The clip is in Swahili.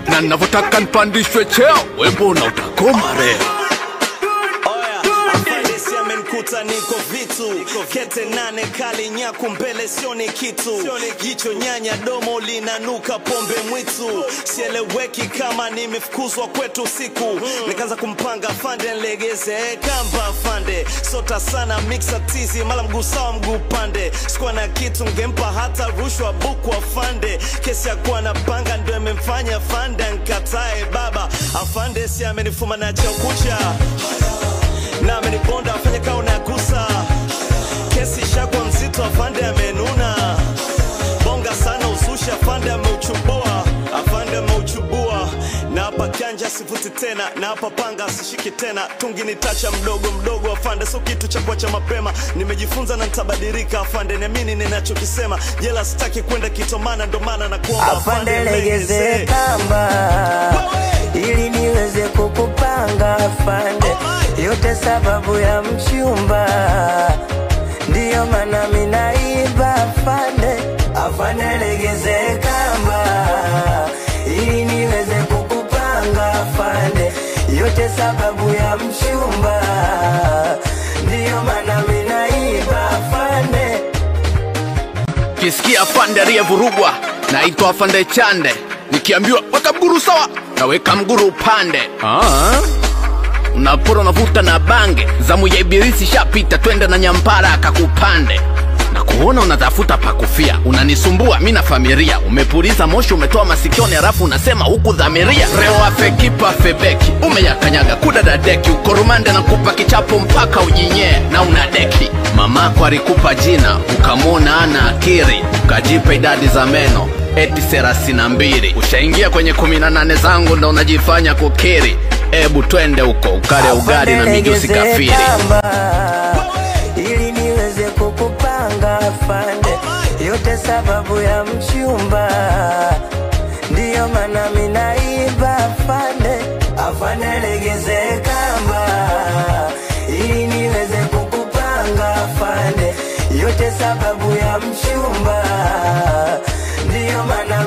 na navotaka nipandishwe cheo, wembona utakoma leo. Kuta niko vitu kete nane kali nyaku mbele sioni kitu, jicho nyanya domo linanuka pombe mwitu, sieleweki kama nimefukuzwa kwetu siku. Nikaanza kumpanga fande nlegeze kamba fande, sota sana mixa tizi mala mguu sawa mguu pande, sikuwa na kitu ngempa hata rushwa buku afande, kesi ya kuwa na panga ndo imemfanya fande nkatae baba. Afande si amenifuma na chao kucha na amenibonda afanya kao na gusa, kesi shakwa mzito afande amenuna, bonga sana ususha afande ameuchubua, afande ameuchubua. Na hapa kanja sifuti tena, na hapa panga sishiki tena, tungi nitacha mdogo mdogo afande, so kitu cha kuacha mapema, nimejifunza na nitabadilika afande, niamini ninachokisema, jela sitaki kwenda kitomana, ndo maana na kuomba afande legeze kamba ili niweze kukupanga afande, yote sababu ya mchumba, ndiyo maana minaiba afande. Afande legeze kamba ili niweze kukupanga afande, yote sababu ya mchumba, ndiyo maana minaiba afande. Kisikia afande aliyevurugwa naitwa afande Chande, nikiambiwa weka mguru sawa na weka mguru upande. Unapora unavuta na bange, zamu ya ibilisi shapita, twende na nyampara akakupande. Na kuona unatafuta pakufia, unanisumbua mimi na familia, umepuliza moshi umetoa masikioni halafu unasema huku dhamiria. Reo afekipa febeki, umeyakanyaga kudada deki, ukorumande na kupa kichapo mpaka ujinye na unadeki. Mamako alikupa jina, ukamona ana akiri, ukajipa idadi za meno eti 32. Ushaingia kwenye 18 zangu ndo unajifanya kukiri. Ebu twende huko ukale ugali na mijusi kafiri, ili niweze kukupanga afande, yote sababu ya mchumba, ndiyo maana minaiba afande. Afande legeze kamba ili niweze kukupanga afande, yote sababu ya mchumba, ndiyo maana